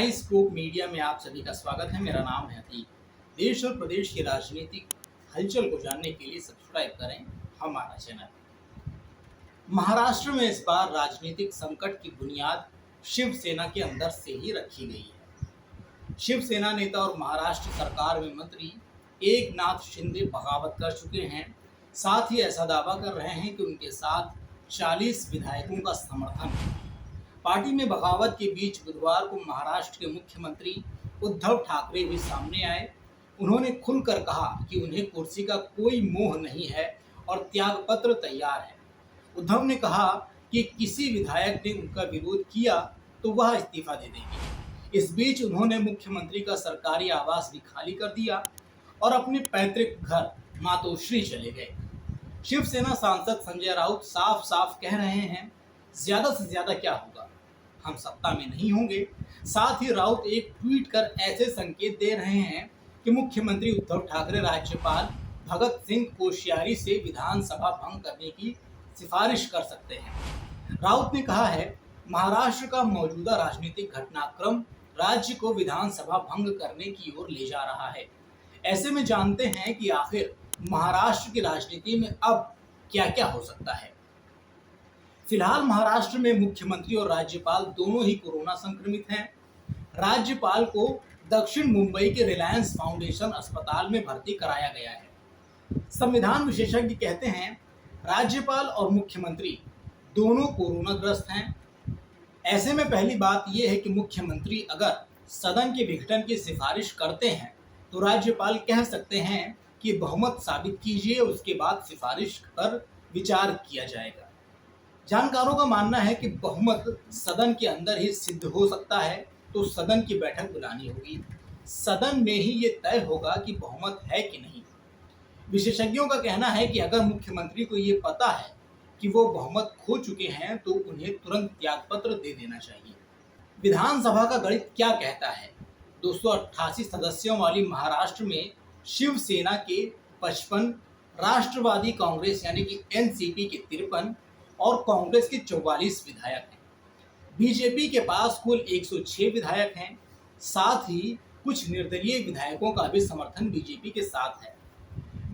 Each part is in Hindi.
आई स्कोप मीडिया में आप सभी का स्वागत है। मेरा नाम है अतीक। देश और प्रदेश की राजनीतिक हलचल को जानने के लिए सब्सक्राइब करें हमारा चैनल। महाराष्ट्र में इस बार राजनीतिक संकट की बुनियाद शिवसेना के अंदर से ही रखी गई है। शिवसेना नेता और महाराष्ट्र सरकार में मंत्री एकनाथ शिंदे बगावत कर चुके हैं। साथ ही ऐसा दावा कर रहे हैं कि उनके साथ 40 विधायकों का समर्थन है। पार्टी में बगावत के बीच बुधवार को महाराष्ट्र के मुख्यमंत्री उद्धव ठाकरे भी सामने आए। उन्होंने खुलकर कहा कि उन्हें कुर्सी का कोई मोह नहीं है और त्यागपत्र तैयार है। उद्धव ने कहा कि किसी विधायक ने उनका विरोध किया तो वह इस्तीफा दे देंगे। इस बीच उन्होंने मुख्यमंत्री का सरकारी आवास भी खाली कर दिया और अपने पैतृक घर मातोश्री चले गए। शिवसेना सांसद संजय राउत साफ साफ कह रहे हैं, ज्यादा से ज्यादा क्या होगा, हम सत्ता में नहीं होंगे। साथ ही राउत एक ट्वीट कर ऐसे संकेत दे रहे हैं कि मुख्यमंत्री उद्धव ठाकरे राज्यपाल भगत सिंह कोश्यारी से विधानसभा भंग करने की सिफारिश कर सकते हैं। राउत ने कहा है, महाराष्ट्र का मौजूदा राजनीतिक घटनाक्रम राज्य को विधानसभा भंग करने की ओर ले जा रहा है। ऐसे में जानते हैं कि आखिर महाराष्ट्र की राजनीति में अब क्या क्या हो सकता है। फिलहाल महाराष्ट्र में मुख्यमंत्री और राज्यपाल दोनों ही कोरोना संक्रमित हैं। राज्यपाल को दक्षिण मुंबई के रिलायंस फाउंडेशन अस्पताल में भर्ती कराया गया है। संविधान विशेषज्ञ कहते हैं, राज्यपाल और मुख्यमंत्री दोनों कोरोनाग्रस्त हैं। ऐसे में पहली बात यह है कि मुख्यमंत्री अगर सदन के विघटन की सिफारिश करते हैं तो राज्यपाल कह सकते हैं कि बहुमत साबित कीजिए, उसके बाद सिफारिश पर विचार किया जाएगा। जानकारों का मानना है कि बहुमत सदन के अंदर ही सिद्ध हो सकता है, तो सदन की बैठक बुलानी होगी। सदन में ही ये तय होगा कि बहुमत है कि नहीं। विशेषज्ञों का कहना है कि अगर मुख्यमंत्री को ये पता है कि वो बहुमत खो चुके हैं तो उन्हें तुरंत त्यागपत्र दे देना चाहिए। विधानसभा का गणित क्या कहता है? 288 सदस्यों वाली महाराष्ट्र में शिवसेना के 55, राष्ट्रवादी कांग्रेस यानी कि एनसीपी के 53 और कांग्रेस के 44 विधायक हैं। बीजेपी के पास कुल 106 विधायक हैं। साथ ही कुछ निर्दलीय विधायकों का भी समर्थन बीजेपी के साथ है।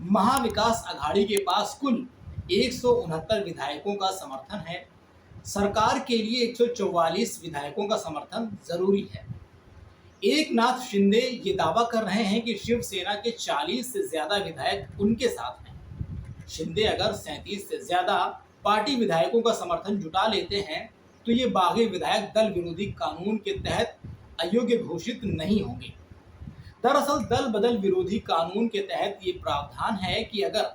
महाविकास अघाड़ी के पास कुल 169 विधायकों का समर्थन है। सरकार के लिए 144 विधायकों का समर्थन जरूरी है। एकनाथ शिंदे ये दावा कर रहे हैं कि शिवसेना के 40 से ज्यादा विधायक उनके साथ हैं। शिंदे अगर 37 से ज्यादा पार्टी विधायकों का समर्थन जुटा लेते हैं तो ये बागी विधायक दल विरोधी कानून के तहत अयोग्य घोषित नहीं होंगे। दरअसल दल बदल विरोधी कानून के तहत ये प्रावधान है कि अगर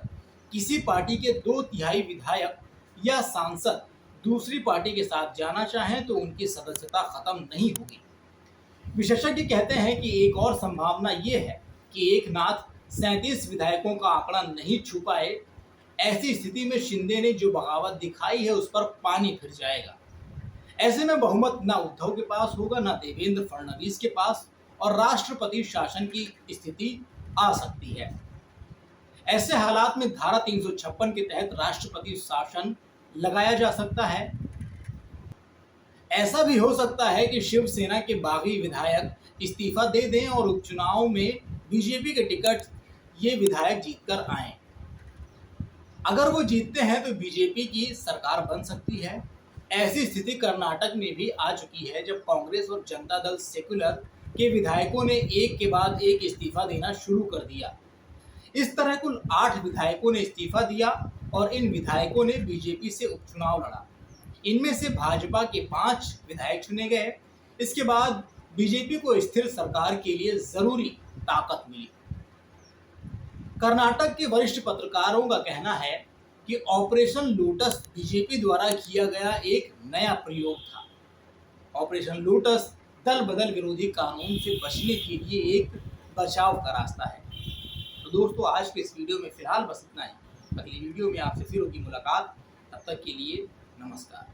किसी पार्टी के 2/3 विधायक या सांसद दूसरी पार्टी के साथ जाना चाहें तो उनकी सदस्यता खत्म नहीं होगी। विशेषज्ञ कहते हैं कि एक और संभावना ये है कि एकनाथ 37 विधायकों का आंकड़ा नहीं छू पाए। ऐसी स्थिति में शिंदे ने जो बगावत दिखाई है उस पर पानी फिर जाएगा। ऐसे में बहुमत ना उद्धव के पास होगा, ना देवेंद्र फडणवीस के पास, और राष्ट्रपति शासन की स्थिति आ सकती है। ऐसे हालात में धारा 356 के तहत राष्ट्रपति शासन लगाया जा सकता है। ऐसा भी हो सकता है कि शिवसेना के बागी विधायक इस्तीफा दे दें और उपचुनाव में बीजेपी के टिकट ये विधायक जीतकर आएं। अगर वो जीतते हैं तो बीजेपी की सरकार बन सकती है। ऐसी स्थिति कर्नाटक में भी आ चुकी है, जब कांग्रेस और जनता दल सेक्युलर के विधायकों ने एक के बाद एक इस्तीफा देना शुरू कर दिया। इस तरह कुल 8 विधायकों ने इस्तीफा दिया और इन विधायकों ने बीजेपी से उपचुनाव लड़ा। इनमें से भाजपा के 5 विधायक चुने गए। इसके बाद बीजेपी को स्थिर सरकार के लिए जरूरी ताकत मिली। कर्नाटक के वरिष्ठ पत्रकारों का कहना है कि ऑपरेशन लोटस बीजेपी द्वारा किया गया एक नया प्रयोग था। ऑपरेशन लोटस दल बदल विरोधी कानून से बचने के लिए एक बचाव का रास्ता है। तो दोस्तों, आज के इस वीडियो में फिलहाल बस इतना ही। अगली वीडियो में आपसे फिर होगी मुलाकात। तब तक के लिए नमस्कार।